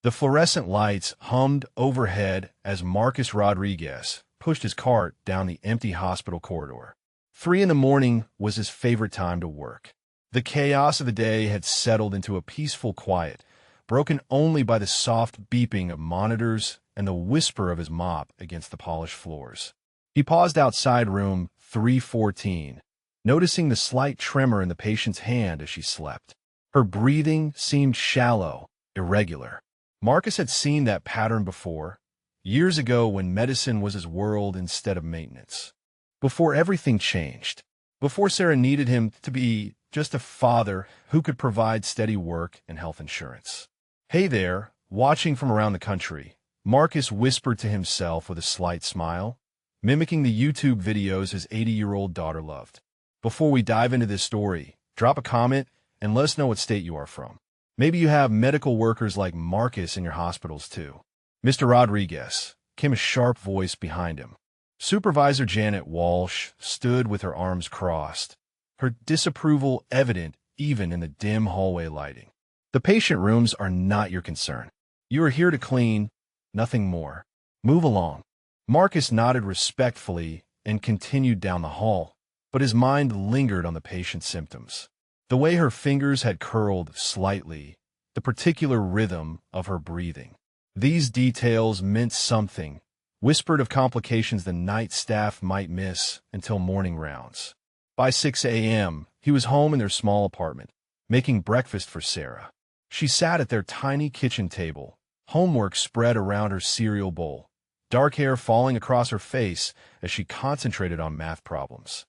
The fluorescent lights hummed overhead as Marcus Rodriguez pushed his cart down the empty hospital corridor. 3 in the morning was his favorite time to work. The chaos of the day had settled into a peaceful quiet, broken only by the soft beeping of monitors and the whisper of his mop against the polished floors. He paused outside room 314, noticing the slight tremor in the patient's hand as she slept. Her breathing seemed shallow, irregular. Marcus had seen that pattern before, years ago when medicine was his world instead of maintenance. Before everything changed. Before Sarah needed him to be just a father who could provide steady work and health insurance. Hey there, watching from around the country, Marcus whispered to himself with a slight smile, mimicking the YouTube videos his 80-year-old daughter loved. Before we dive into this story, drop a comment and let us know what state you are from. Maybe you have medical workers like Marcus in your hospitals too. Mr. Rodriguez, came a sharp voice behind him. Supervisor Janet Walsh stood with her arms crossed, her disapproval evident even in the dim hallway lighting. The patient rooms are not your concern. You are here to clean, nothing more. Move along. Marcus nodded respectfully and continued down the hall, but his mind lingered on the patient's symptoms. The way her fingers had curled slightly, the particular rhythm of her breathing. These details meant something, whispered of complications the night staff might miss until morning rounds. By 6 a.m., he was home in their small apartment, making breakfast for Sarah. She sat at their tiny kitchen table, homework spread around her cereal bowl, dark hair falling across her face as she concentrated on math problems.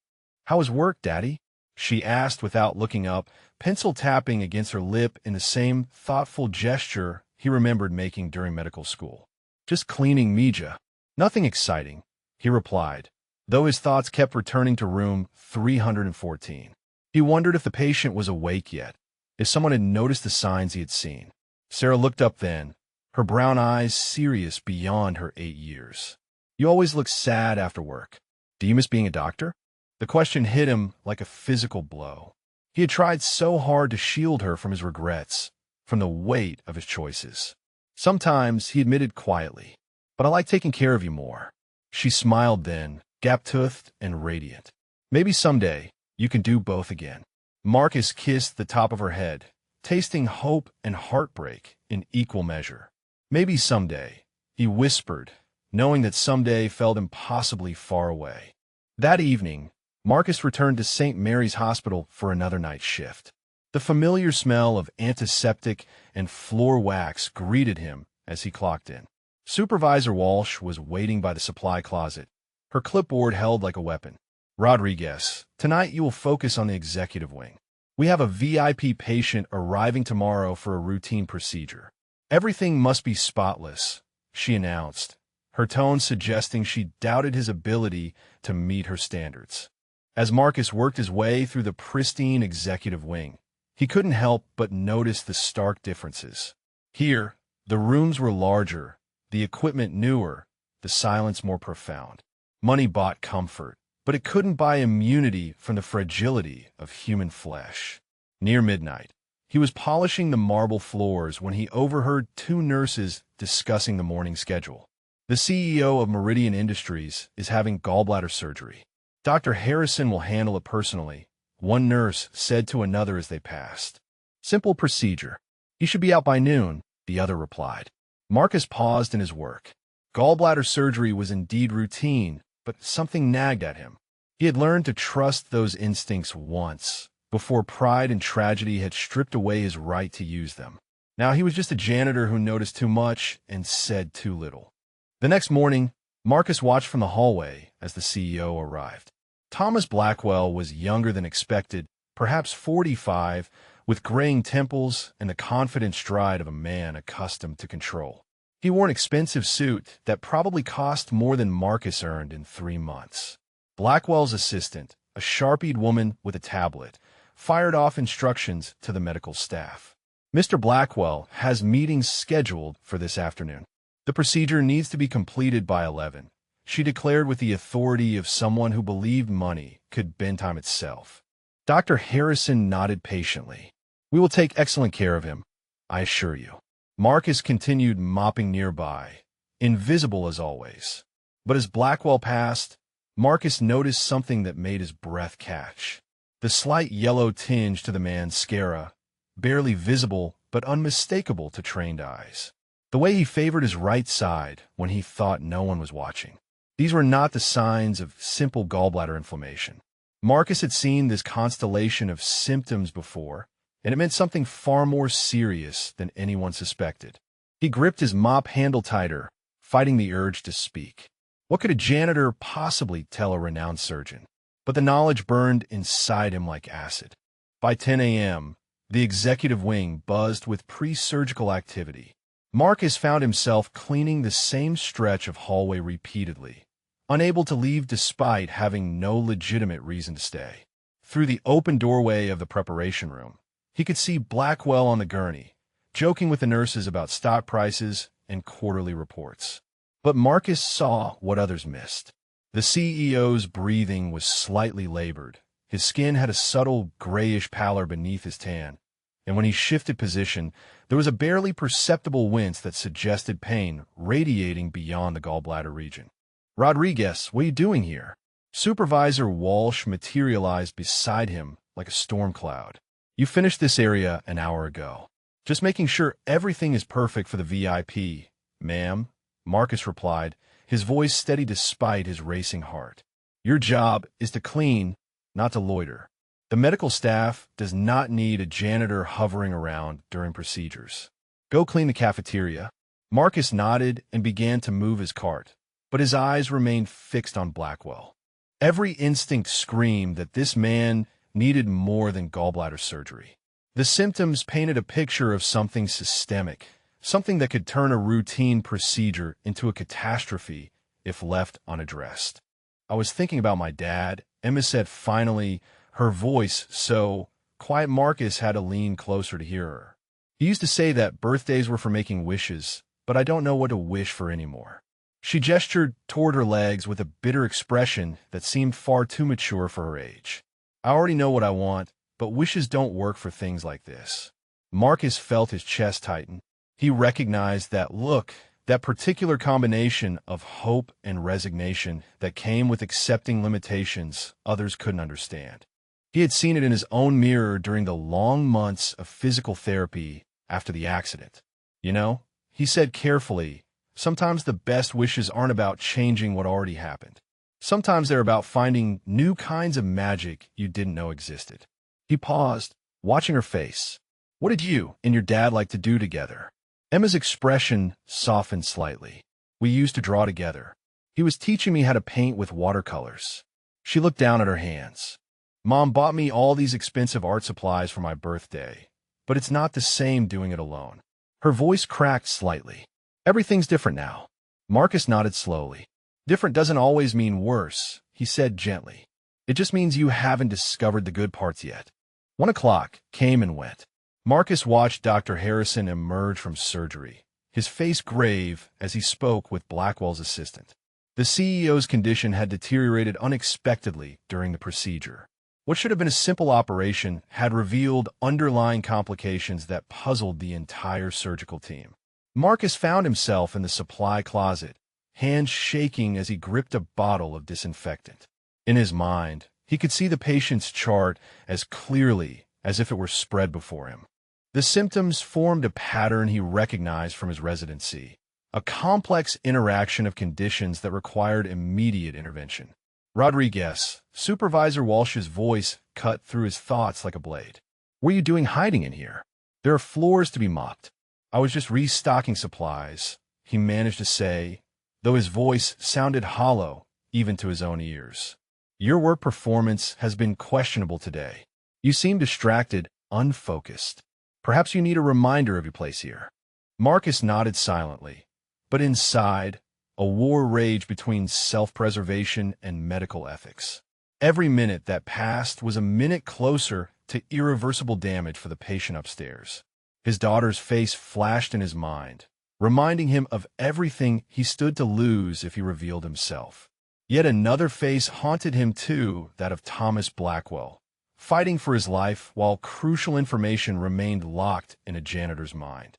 "How was work, Daddy?" she asked without looking up, pencil tapping against her lip in the same thoughtful gesture he remembered making during medical school. "Just cleaning, Mija. Nothing exciting," he replied, though his thoughts kept returning to room 314. He wondered if the patient was awake yet, if someone had noticed the signs he had seen. Sarah looked up then, her brown eyes serious beyond her 8 years. "You always look sad after work. Do you miss being a doctor?" The question hit him like a physical blow. He had tried so hard to shield her from his regrets, from the weight of his choices. Sometimes, he admitted quietly, "But I like taking care of you more." She smiled then, gap-toothed and radiant. "Maybe someday, you can do both again." Marcus kissed the top of her head, tasting hope and heartbreak in equal measure. "Maybe someday," he whispered, knowing that someday felt impossibly far away. That evening, Marcus returned to St. Mary's Hospital for another night shift. The familiar smell of antiseptic and floor wax greeted him as he clocked in. Supervisor Walsh was waiting by the supply closet, her clipboard held like a weapon. "Rodriguez, tonight you will focus on the executive wing. We have a VIP patient arriving tomorrow for a routine procedure. Everything must be spotless," she announced, her tone suggesting she doubted his ability to meet her standards. As Marcus worked his way through the pristine executive wing, he couldn't help but notice the stark differences. Here, the rooms were larger, the equipment newer, the silence more profound. Money bought comfort, but it couldn't buy immunity from the fragility of human flesh. Near midnight, he was polishing the marble floors when he overheard 2 nurses discussing the morning schedule. "The CEO of Meridian Industries is having gallbladder surgery. Dr. Harrison will handle it personally," one nurse said to another as they passed. "Simple procedure. He should be out by noon," the other replied. Marcus paused in his work. Gallbladder surgery was indeed routine, but something nagged at him. He had learned to trust those instincts once, before pride and tragedy had stripped away his right to use them. Now he was just a janitor who noticed too much and said too little. The next morning, Marcus watched from the hallway as the CEO arrived. Thomas Blackwell was younger than expected, perhaps 45, with graying temples and the confident stride of a man accustomed to control. He wore an expensive suit that probably cost more than Marcus earned in 3 months. Blackwell's assistant, a sharp-eyed woman with a tablet, fired off instructions to the medical staff. "Mr. Blackwell has meetings scheduled for this afternoon. The procedure needs to be completed by 11, she declared with the authority of someone who believed money could bend time itself. Dr. Harrison nodded patiently. "We will take excellent care of him, I assure you." Marcus continued mopping nearby, invisible as always. But as Blackwell passed, Marcus noticed something that made his breath catch. The slight yellow tinge to the man's scara, barely visible but unmistakable to trained eyes. The way he favored his right side when he thought no one was watching. These were not the signs of simple gallbladder inflammation. Marcus had seen this constellation of symptoms before, and it meant something far more serious than anyone suspected. He gripped his mop handle tighter, fighting the urge to speak. What could a janitor possibly tell a renowned surgeon? But the knowledge burned inside him like acid. By 10 a.m., the executive wing buzzed with pre-surgical activity. Marcus found himself cleaning the same stretch of hallway repeatedly, unable to leave despite having no legitimate reason to stay. Through the open doorway of the preparation room, he could see Blackwell on the gurney, joking with the nurses about stock prices and quarterly reports. But Marcus saw what others missed. The CEO's breathing was slightly labored. His skin had a subtle grayish pallor beneath his tan, and when he shifted position, there was a barely perceptible wince that suggested pain radiating beyond the gallbladder region. "Rodriguez, what are you doing here?" Supervisor Walsh materialized beside him like a storm cloud. "You finished this area an hour ago. Just making sure everything is perfect for the VIP, ma'am," Marcus replied, his voice steady despite his racing heart. "Your job is to clean, not to loiter. The medical staff does not need a janitor hovering around during procedures. Go clean the cafeteria." Marcus nodded and began to move his cart, but his eyes remained fixed on Blackwell. Every instinct screamed that this man needed more than gallbladder surgery. The symptoms painted a picture of something systemic, something that could turn a routine procedure into a catastrophe if left unaddressed. "I was thinking about my dad," Emma said finally, her voice so quiet Marcus had to lean closer to hear her. "He used to say that birthdays were for making wishes, but I don't know what to wish for anymore." She gestured toward her legs with a bitter expression that seemed far too mature for her age. "I already know what I want, but wishes don't work for things like this." Marcus felt his chest tighten. He recognized that look, that particular combination of hope and resignation that came with accepting limitations others couldn't understand. He had seen it in his own mirror during the long months of physical therapy after the accident. "You know," he said carefully, "sometimes the best wishes aren't about changing what already happened. Sometimes they're about finding new kinds of magic you didn't know existed." He paused, watching her face. "What did you and your dad like to do together?" Emma's expression softened slightly. "We used to draw together. He was teaching me how to paint with watercolors." She looked down at her hands. "Mom bought me all these expensive art supplies for my birthday, but it's not the same doing it alone." Her voice cracked slightly. "Everything's different now." Marcus nodded slowly. "Different doesn't always mean worse," he said gently. "It just means you haven't discovered the good parts yet." 1 o'clock came and went. Marcus watched Dr. Harrison emerge from surgery, his face grave as he spoke with Blackwell's assistant. The CEO's condition had deteriorated unexpectedly during the procedure. What should have been a simple operation had revealed underlying complications that puzzled the entire surgical team. Marcus found himself in the supply closet, hands shaking as he gripped a bottle of disinfectant. In his mind, he could see the patient's chart as clearly as if it were spread before him. The symptoms formed a pattern he recognized from his residency, a complex interaction of conditions that required immediate intervention. "Rodriguez," Supervisor Walsh's voice cut through his thoughts like a blade. "What are you doing hiding in here? There are floors to be mopped." "I was just restocking supplies," he managed to say, though his voice sounded hollow even to his own ears. "Your work performance has been questionable today. You seem distracted, unfocused. Perhaps you need a reminder of your place here." Marcus nodded silently, but inside, a war raged between self-preservation and medical ethics. Every minute that passed was a minute closer to irreversible damage for the patient upstairs. His daughter's face flashed in his mind, reminding him of everything he stood to lose if he revealed himself. Yet another face haunted him too, that of Thomas Blackwell, fighting for his life while crucial information remained locked in a janitor's mind.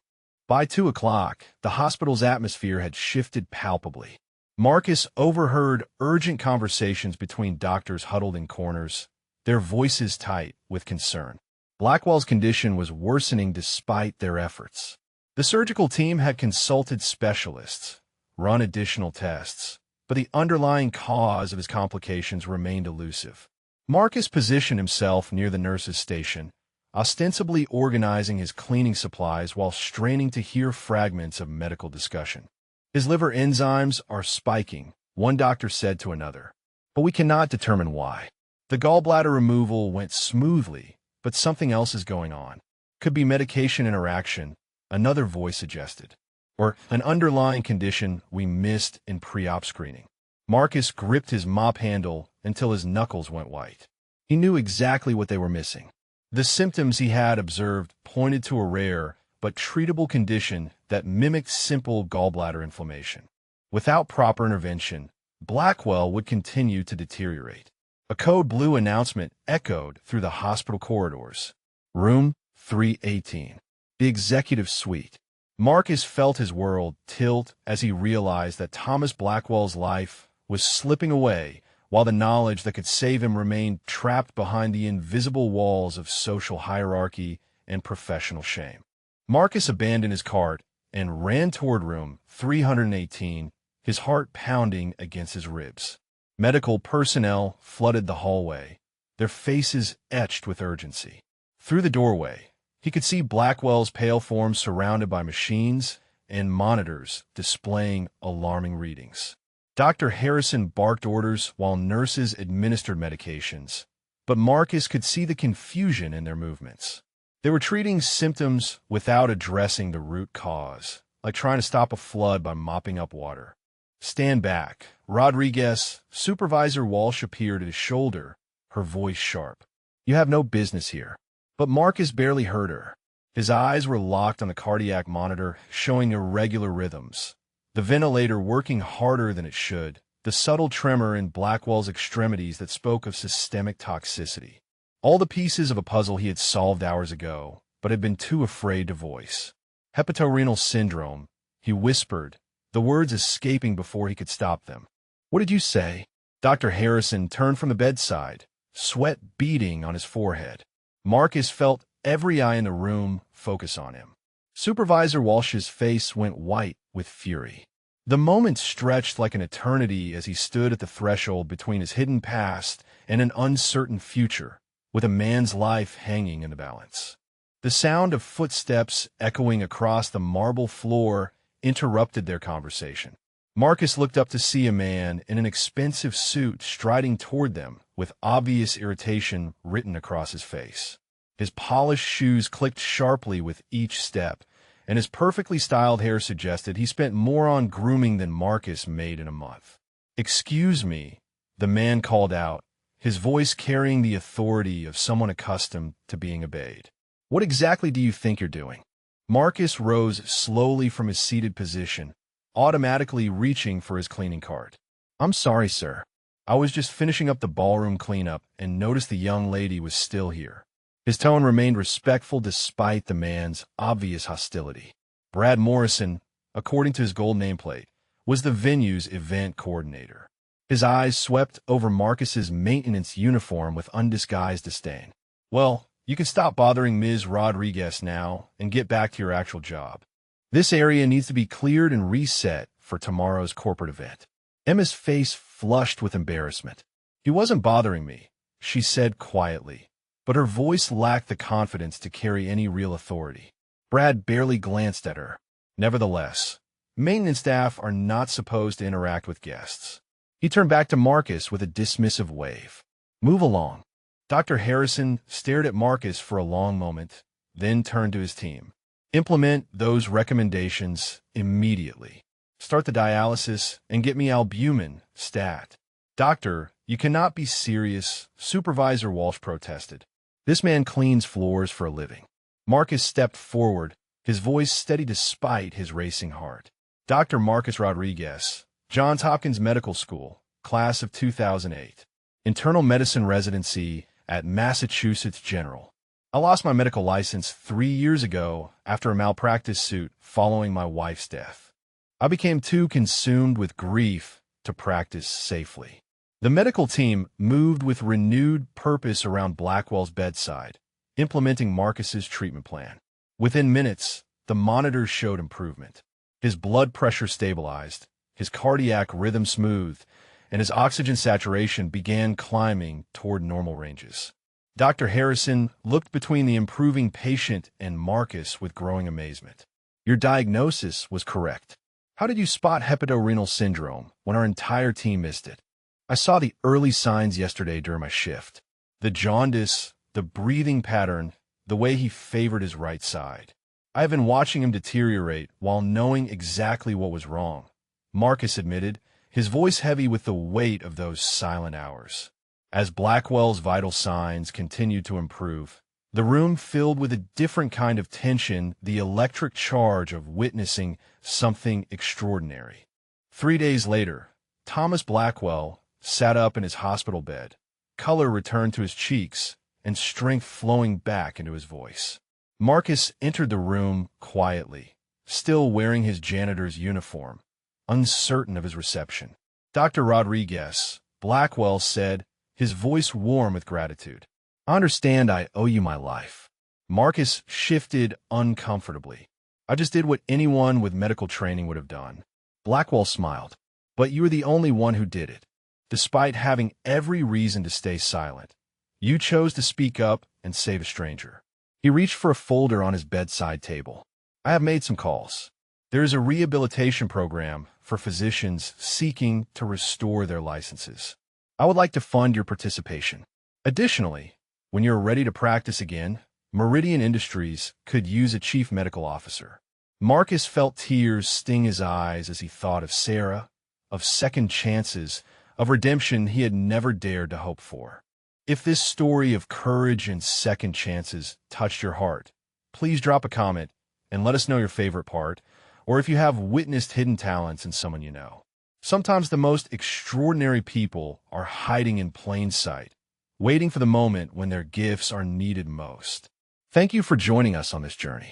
By 2 o'clock, the hospital's atmosphere had shifted palpably. Marcus overheard urgent conversations between doctors huddled in corners, their voices tight with concern. Blackwell's condition was worsening despite their efforts. The surgical team had consulted specialists, run additional tests, but the underlying cause of his complications remained elusive. Marcus positioned himself near the nurse's station, ostensibly organizing his cleaning supplies while straining to hear fragments of medical discussion. His liver enzymes are spiking, one doctor said to another, but we cannot determine why. The gallbladder removal went smoothly, but something else is going on. Could be medication interaction, another voice suggested, or an underlying condition we missed in pre-op screening. Marcus gripped his mop handle until his knuckles went white. He knew exactly what they were missing. The symptoms he had observed pointed to a rare but treatable condition that mimicked simple gallbladder inflammation. Without proper intervention, Blackwell would continue to deteriorate. A code blue announcement echoed through the hospital corridors. Room 318. The executive suite. Marcus felt his world tilt as he realized that Thomas Blackwell's life was slipping away, while the knowledge that could save him remained trapped behind the invisible walls of social hierarchy and professional shame. Marcus abandoned his cart and ran toward room 318, his heart pounding against his ribs. Medical personnel flooded the hallway, their faces etched with urgency. Through the doorway, he could see Blackwell's pale form surrounded by machines and monitors displaying alarming readings. Dr. Harrison barked orders while nurses administered medications, but Marcus could see the confusion in their movements. They were treating symptoms without addressing the root cause, like trying to stop a flood by mopping up water. Stand back. Rodriguez, Supervisor Walsh appeared at his shoulder, her voice sharp. You have no business here. But Marcus barely heard her. His eyes were locked on the cardiac monitor, showing irregular rhythms. The ventilator working harder than it should, the subtle tremor in Blackwell's extremities that spoke of systemic toxicity. All the pieces of a puzzle he had solved hours ago, but had been too afraid to voice. Hepatorenal syndrome, he whispered, the words escaping before he could stop them. What did you say? Dr. Harrison turned from the bedside, sweat beading on his forehead. Marcus felt every eye in the room focus on him. Supervisor Walsh's face went white with fury. The moment stretched like an eternity as he stood at the threshold between his hidden past and an uncertain future, with a man's life hanging in the balance. The sound of footsteps echoing across the marble floor interrupted their conversation. Marcus looked up to see a man in an expensive suit striding toward them, with obvious irritation written across his face. His polished shoes clicked sharply with each step, and his perfectly styled hair suggested he spent more on grooming than Marcus made in a month. "Excuse me," the man called out, his voice carrying the authority of someone accustomed to being obeyed. "What exactly do you think you're doing?" Marcus rose slowly from his seated position, automatically reaching for his cleaning cart. "I'm sorry, sir. I was just finishing up the ballroom cleanup and noticed the young lady was still here." His tone remained respectful despite the man's obvious hostility. Brad Morrison, according to his gold nameplate, was the venue's event coordinator. His eyes swept over Marcus's maintenance uniform with undisguised disdain. "Well, you can stop bothering Ms. Rodriguez now and get back to your actual job. This area needs to be cleared and reset for tomorrow's corporate event." Emma's face flushed with embarrassment. "He wasn't bothering me," she said quietly, but her voice lacked the confidence to carry any real authority. Brad barely glanced at her. Nevertheless, maintenance staff are not supposed to interact with guests. He turned back to Marcus with a dismissive wave. "Move along." Dr. Harrison stared at Marcus for a long moment, then turned to his team. "Implement those recommendations immediately. Start the dialysis and get me albumin, stat." "Doctor, you cannot be serious," Supervisor Walsh protested. "This man cleans floors for a living." Marcus stepped forward, his voice steady despite his racing heart. "Dr. Marcus Rodriguez, Johns Hopkins Medical School, class of 2008. Internal medicine residency at Massachusetts General. I lost my medical license 3 years ago after a malpractice suit following my wife's death. I became too consumed with grief to practice safely. The medical team moved with renewed purpose around Blackwell's bedside, implementing Marcus's treatment plan. Within minutes, the monitors showed improvement. His blood pressure stabilized, his cardiac rhythm smoothed, and his oxygen saturation began climbing toward normal ranges. Dr. Harrison looked between the improving patient and Marcus with growing amazement. Your diagnosis was correct. How did you spot hepatorenal syndrome when our entire team missed it? I saw the early signs yesterday during my shift. The jaundice, the breathing pattern, the way he favored his right side. I have been watching him deteriorate while knowing exactly what was wrong, Marcus admitted, his voice heavy with the weight of those silent hours. As Blackwell's vital signs continued to improve, the room filled with a different kind of tension, the electric charge of witnessing something extraordinary. 3 days later, Thomas Blackwell sat up in his hospital bed, color returned to his cheeks, and strength flowing back into his voice. Marcus entered the room quietly, still wearing his janitor's uniform, uncertain of his reception. Dr. Rodriguez, Blackwell said, his voice warm with gratitude. I understand I owe you my life. Marcus shifted uncomfortably. I just did what anyone with medical training would have done. Blackwell smiled. But you were the only one who did it. Despite having every reason to stay silent, you chose to speak up and save a stranger. He reached for a folder on his bedside table. I have made some calls. There is a rehabilitation program for physicians seeking to restore their licenses. I would like to fund your participation. Additionally, when you're ready to practice again, Meridian Industries could use a chief medical officer. Marcus felt tears sting his eyes as he thought of Sarah, of second chances, of redemption he had never dared to hope for. If this story of courage and second chances touched your heart, please drop a comment and let us know your favorite part, or if you have witnessed hidden talents in someone you know. Sometimes the most extraordinary people are hiding in plain sight, waiting for the moment when their gifts are needed most. Thank you for joining us on this journey.